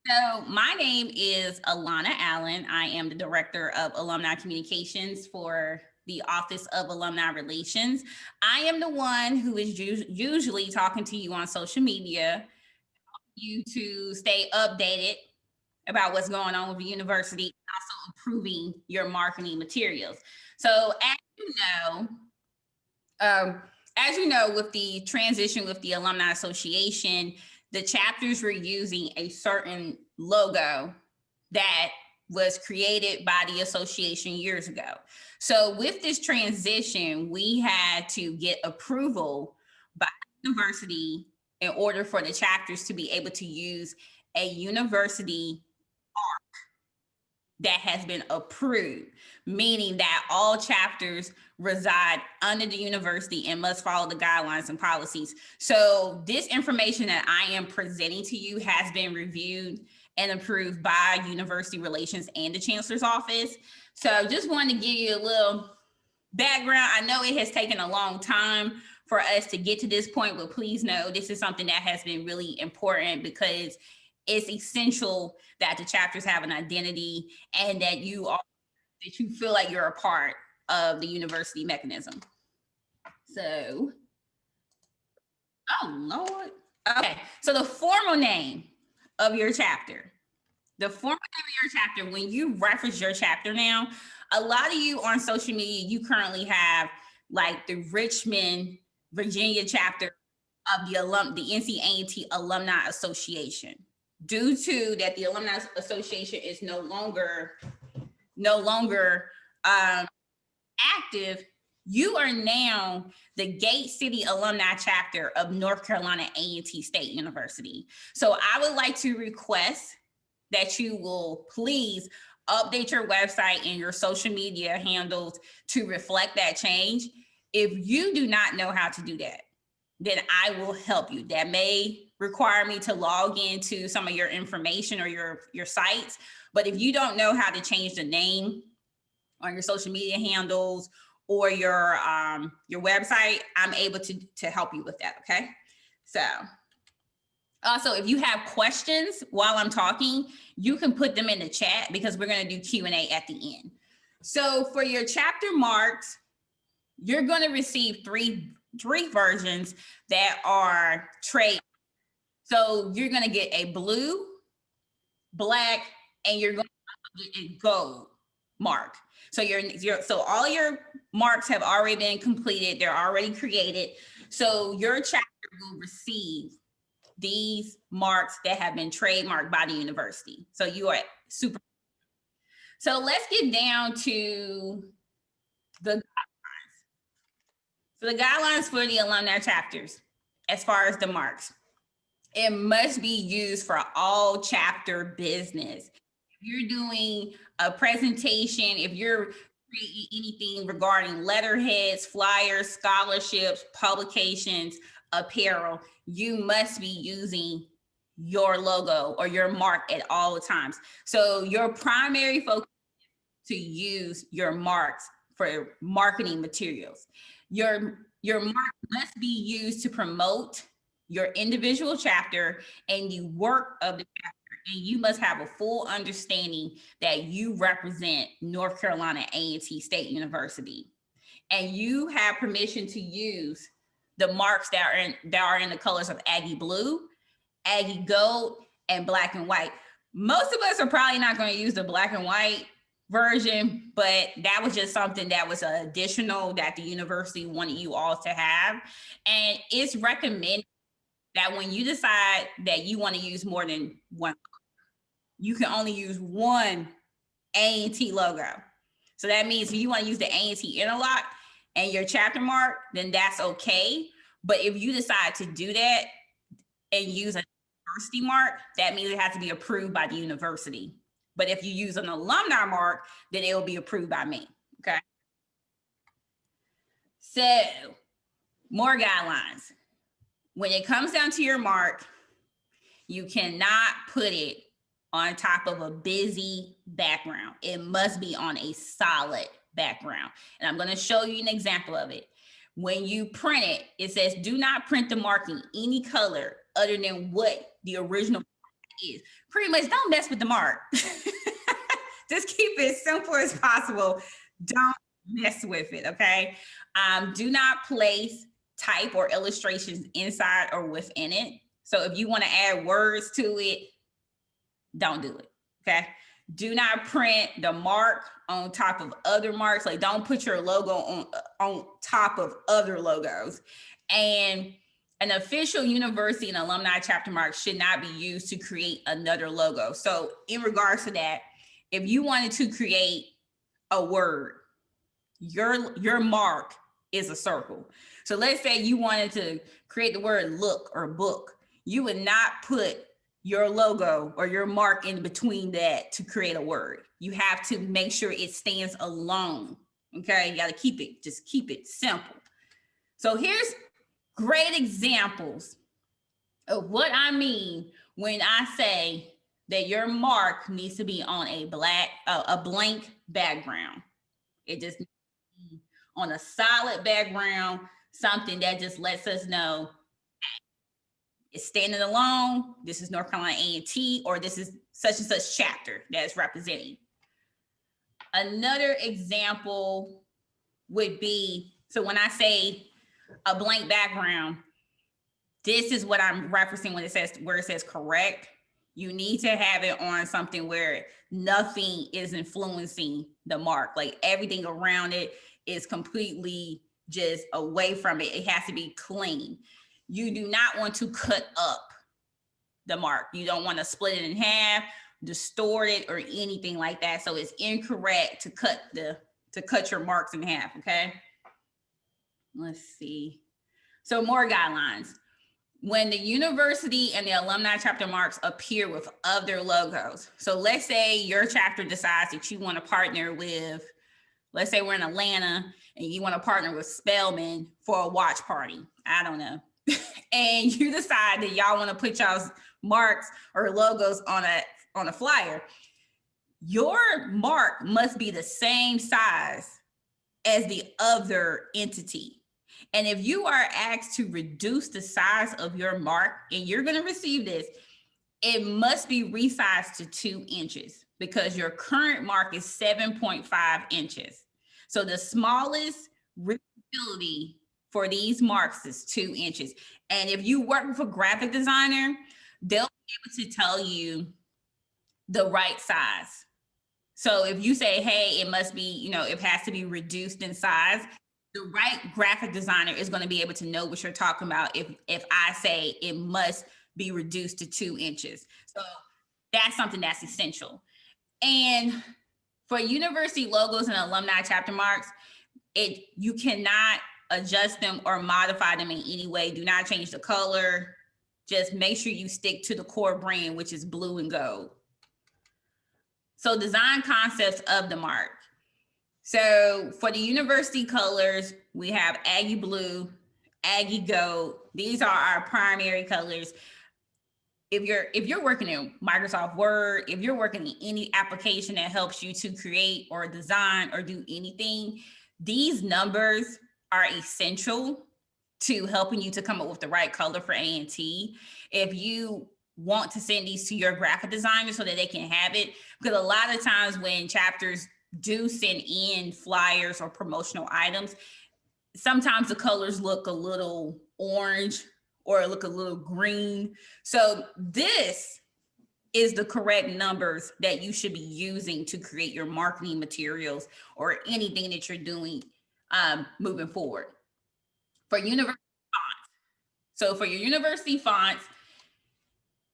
So my name is Alana Allen. I am the Director of Alumni Communications for the Office of Alumni Relations. I am the one who is usually talking to you on social media, you to stay updated about what's going on with the university, also improving your marketing materials. So know, um, as you know, with the transition with the Alumni Association, the chapters were using a certain logo that was created by the association years ago. So with this transition, we had to get approval by the university in order for the chapters to be able to use a university that has been approved, meaning that all chapters reside under the university and must follow the guidelines and policies. So this information that I am presenting to you has been reviewed and approved by University Relations and the Chancellor's Office. So just wanted to give you a little background. I know it has taken a long time for us to get to this point, but please know this is something that has been really important because it's essential that the chapters have an identity and that you feel like you're a part of the university mechanism. So, oh Lord. Okay, so the formal name of your chapter. The formal name of your chapter, when you reference your chapter now, a lot of you on social media, you currently have like the Richmond, Virginia chapter of the NCAA Alumni Association. Due to that, the Alumni Association is no longer active, you are now the Gate City Alumni chapter of North Carolina A&T State University. So I would like to request that you will please update your website and your social media handles to reflect that change. If you do not know how to do that, then I will help you. That may require me to log into some of your information or your sites. But if you don't know how to change the name on your social media handles or your website, I'm able to help you with that, okay? So also, if you have questions while I'm talking, you can put them in the chat because we're gonna do Q&A at the end. So for your chapter marks, you're gonna receive three versions that are trade. So you're gonna get a blue, black, and you're going to get a gold mark. So so all your marks have already been completed. They're already created. So your chapter will receive these marks that have been trademarked by the university. So you are super. So let's get down to the guidelines. So the guidelines for the alumni chapters, as far as the marks, it must be used for all chapter business. If you're doing a presentation, if you're creating anything regarding letterheads, flyers, scholarships, publications, apparel, you must be using your logo or your mark at all times. So your primary focus is to use your marks for marketing materials. Your mark must be used to promote your individual chapter and the work of the chapter, and you must have a full understanding that you represent North Carolina A&T State University, and you have permission to use the marks that are in the colors of Aggie blue, Aggie gold, and black and white. Most of us are probably not going to use the black and white version, but that was just something that was additional that the university wanted you all to have, and it's recommended that when you decide that you want to use more than one, you can only use one A&T logo. So that means if you want to use the A&T interlock and your chapter mark, then that's okay. But if you decide to do that and use a university mark, that means it has to be approved by the university. But if you use an alumni mark, then it will be approved by me, okay? So, more guidelines. When it comes down to your mark, you cannot put it on top of a busy background. It must be on a solid background. And I'm going to show you an example of it. When you print it, it says, do not print the mark in any color other than what the original is. Pretty much don't mess with the mark. Just keep it as simple as possible. Don't mess with it, okay? Do not place type or illustrations inside or within it. So if you want to add words to it, don't do it, okay? Do not print the mark on top of other marks. Like, don't put your logo on top of other logos. And an official university and alumni chapter mark should not be used to create another logo. So in regards to that, if you wanted to create a word, your mark is a circle. So let's say you wanted to create the word look or book. You would not put your logo or your mark in between that to create a word. You have to make sure it stands alone. Okay, you got to keep it simple. So here's great examples of what I mean when I say that your mark needs to be on a blank background. It just needs to be on a solid background, something that just lets us know it's standing alone. This is North Carolina A&T, or this is such and such chapter that's representing. Another example would be, so when I say a blank background, this is what I'm referencing when it says correct. You need to have it on something where nothing is influencing the mark. Like everything around it is completely just away from it. It has to be clean. You do not want to cut up the mark. You don't want to split it in half, distort it, or anything like that. So it's incorrect to cut your marks in half, okay? Let's see. So more guidelines. When the university and the alumni chapter marks appear with other logos. So let's say your chapter decides that you want to partner with, let's say we're in Atlanta and you want to partner with Spelman for a watch party. I don't know. And you decide that y'all want to put y'all's marks or logos on a flyer. Your mark must be the same size as the other entity. And if you are asked to reduce the size of your mark, and you're going to receive this, it must be resized to 2 inches because your current mark is 7.5 inches. So the smallest readability for these marks is 2 inches. And if you work with a graphic designer, they'll be able to tell you the right size. So if you say, hey, it must be, it has to be reduced in size, the right graphic designer is going to be able to know what you're talking about if I say it must be reduced to 2 inches. So that's something that's essential. And for university logos and alumni chapter marks, you cannot adjust them or modify them in any way. Do not change the color. Just make sure you stick to the core brand, which is blue and gold. So design concepts of the mark. So for the university colors, we have Aggie blue, Aggie gold. These are our primary colors. If you're working in Microsoft Word, if you're working in any application that helps you to create or design or do anything, these numbers are essential to helping you to come up with the right color for A&T. If you want to send these to your graphic designer so that they can have it, because a lot of times when chapters do send in flyers or promotional items, sometimes the colors look a little orange or look a little green. So this is the correct numbers that you should be using to create your marketing materials or anything that you're doing moving forward. For university fonts, so for your university fonts,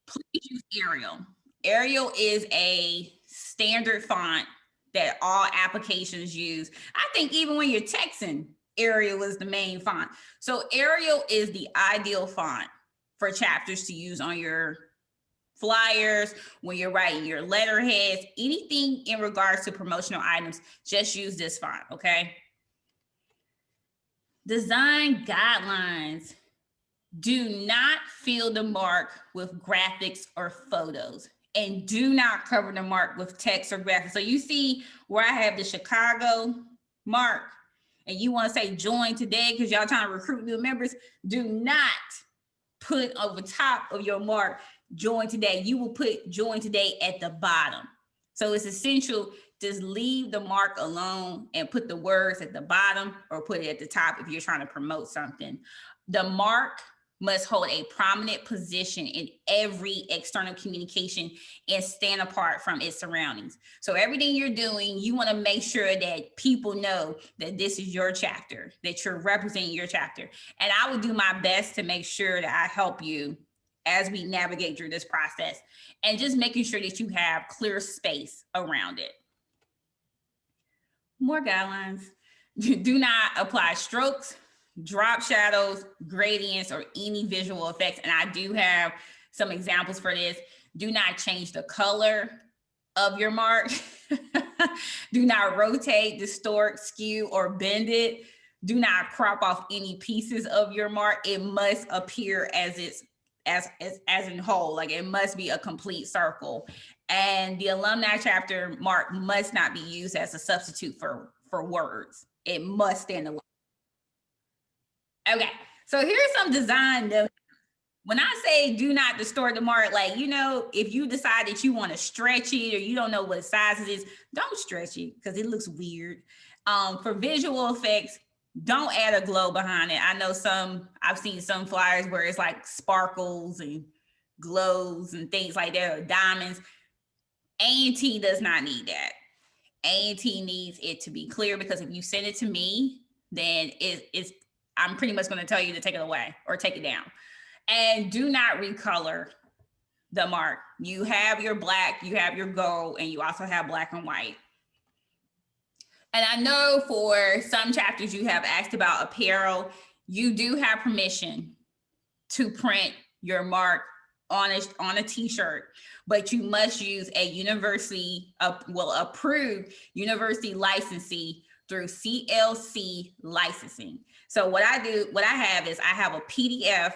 please use Arial. Arial is a standard font that all applications use. I think even when you're texting, Arial is the main font. So Arial is the ideal font for chapters to use on your flyers, when you're writing your letterheads, anything in regards to promotional items, just use this font, okay? Design guidelines. Do not fill the mark with graphics or photos, and do not cover the mark with text or graphics. So you see where I have the Chicago mark and you want to say join today because y'all trying to recruit new members, do not put over top of your mark join today, you will put join today at the bottom. So it's essential, just leave the mark alone and put the words at the bottom or put it at the top if you're trying to promote something. The mark must hold a prominent position in every external communication and stand apart from its surroundings. So everything you're doing, you want to make sure that people know that this is your chapter, that you're representing your chapter. And I will do my best to make sure that I help you as we navigate through this process, and just making sure that you have clear space around it. More guidelines. Do not apply strokes, drop shadows, gradients, or any visual effects. And I do have some examples for this. Do not change the color of your mark. Do not rotate, distort, skew, or bend it. Do not crop off any pieces of your mark. It must appear as it's as in whole, like it must be a complete circle. And the alumni chapter mark must not be used as a substitute for words. It must stand alone. Okay, so here's some design notes. When I say do not distort the mark, like, you know, if you decide that you want to stretch it or you don't know what size it is, don't stretch it because it looks weird. For visual effects, don't add a glow behind it. I know I've seen some flyers where it's like sparkles and glows and things like that, or diamonds. A&T does not need that. A&T needs it to be clear, because if you send it to me, then I'm pretty much going to tell you to take it away or take it down. And do not recolor the mark. You have your black, you have your gold, and you also have black and white. And I know for some chapters you have asked about apparel. You do have permission to print your mark on a t-shirt, but you must use a university, approved university licensee through CLC licensing. So what I have is I have a PDF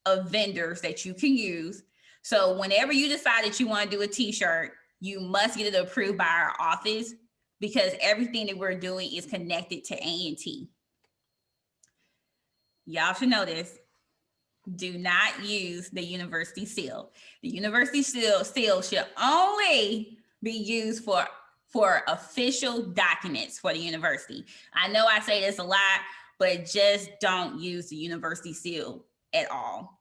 of vendors that you can use. So whenever you decide that you want to do a t-shirt, you must get it approved by our office, because everything that we're doing is connected to A&T. Y'all should know this. Do not use the university seal. The university seal should only be used for official documents for the university. I know I say this a lot, but just don't use the university seal at all.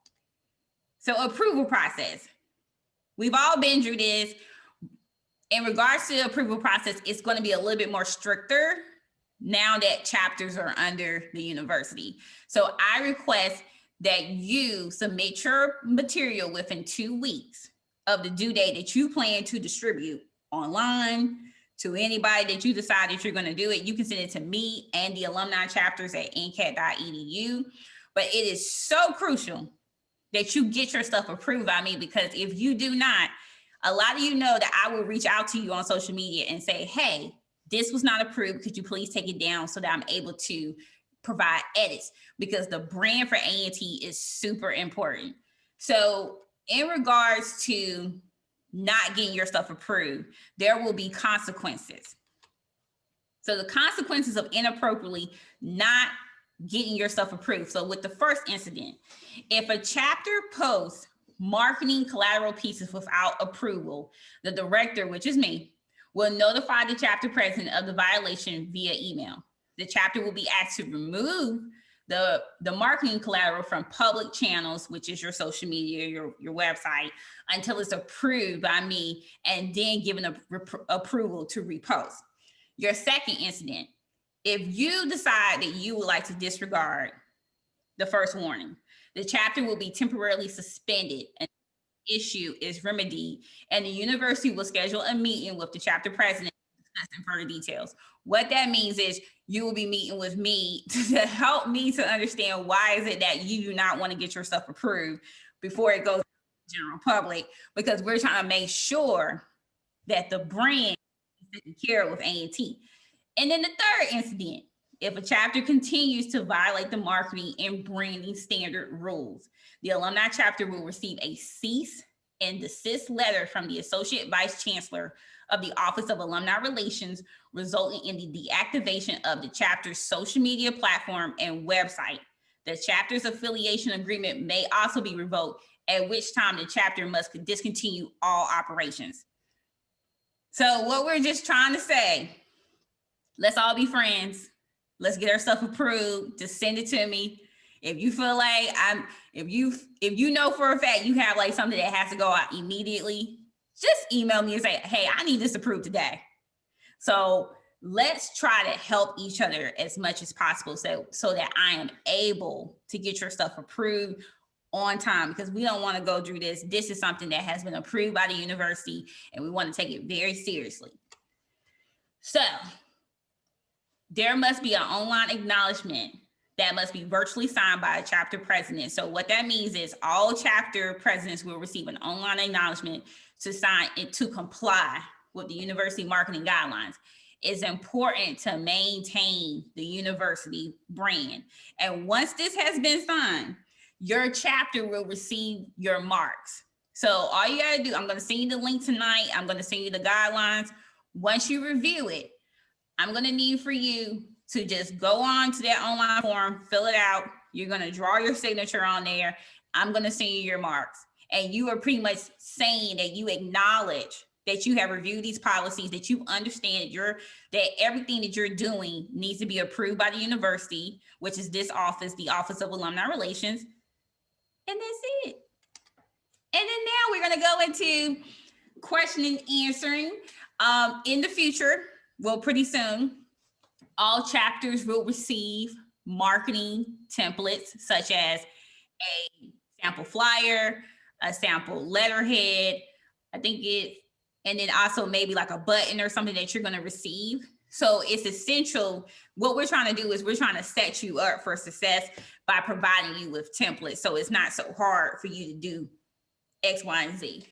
So approval process. We've all been through this. In regards to the approval process, it's going to be a little bit more stricter now that chapters are under the university. So I request that you submit your material within 2 weeks of the due date that you plan to distribute online to anybody that you decide that you're going to do it. You can send it to me and the alumni chapters at ncat.edu. But it is so crucial that you get your stuff approved by me, because if you do not, a lot of you know that I will reach out to you on social media and say, hey, this was not approved. Could you please take it down so that I'm able to provide edits? Because the brand for A&T is super important. So in regards to not getting your stuff approved, there will be consequences. So the consequences of inappropriately not getting your stuff approved. So with the first incident, if a chapter posts marketing collateral pieces without approval, the director, which is me, will notify the chapter president of the violation via email. The chapter will be asked to remove the marketing collateral from public channels, which is your social media, your website, until it's approved by me and then given approval to repost. Your second incident, if you decide that you would like to disregard the first warning, the chapter will be temporarily suspended and the issue is remedied, and the university will schedule a meeting with the chapter president discussing further details. What that means is you will be meeting with me to help me to understand why is it that you do not want to get your stuff approved before it goes to the general public, because we're trying to make sure that the brand is taken care of with A&T. And then the third incident, if a chapter continues to violate the marketing and branding standard rules, the alumni chapter will receive a cease and desist letter from the Associate Vice Chancellor of the Office of Alumni Relations, resulting in the deactivation of the chapter's social media platform and website. The chapter's affiliation agreement may also be revoked, at which time the chapter must discontinue all operations. So what we're just trying to say, let's all be friends. Let's get our stuff approved. Just send it to me. If you feel like if you know for a fact you have like something that has to go out immediately, just email me and say, hey, I need this approved today. So let's try to help each other as much as possible so that I am able to get your stuff approved on time, because we don't want to go through this. This is something that has been approved by the university and we want to take it very seriously. So there must be an online acknowledgement that must be virtually signed by a chapter president. So what that means is all chapter presidents will receive an online acknowledgement to sign it to comply with the university marketing guidelines. It's important to maintain the university brand. And once this has been signed, your chapter will receive your marks. So all you gotta do, I'm gonna send you the link tonight. I'm gonna send you the guidelines. Once you review it, I'm gonna need for you to just go on to that online form, fill it out. You're gonna draw your signature on there. I'm gonna send you your marks. And you are pretty much saying that you acknowledge that you have reviewed these policies, that you understand that everything that you're doing needs to be approved by the university, which is this office, the Office of Alumni Relations. And that's it. And then now we're gonna go into question and answering. In the future, well, pretty soon, all chapters will receive marketing templates such as a sample flyer, a sample letterhead, and then also maybe like a button or something that you're going to receive. So it's essential. What we're trying to do is we're trying to set you up for success by providing you with templates. So it's not so hard for you to do X, Y, and Z.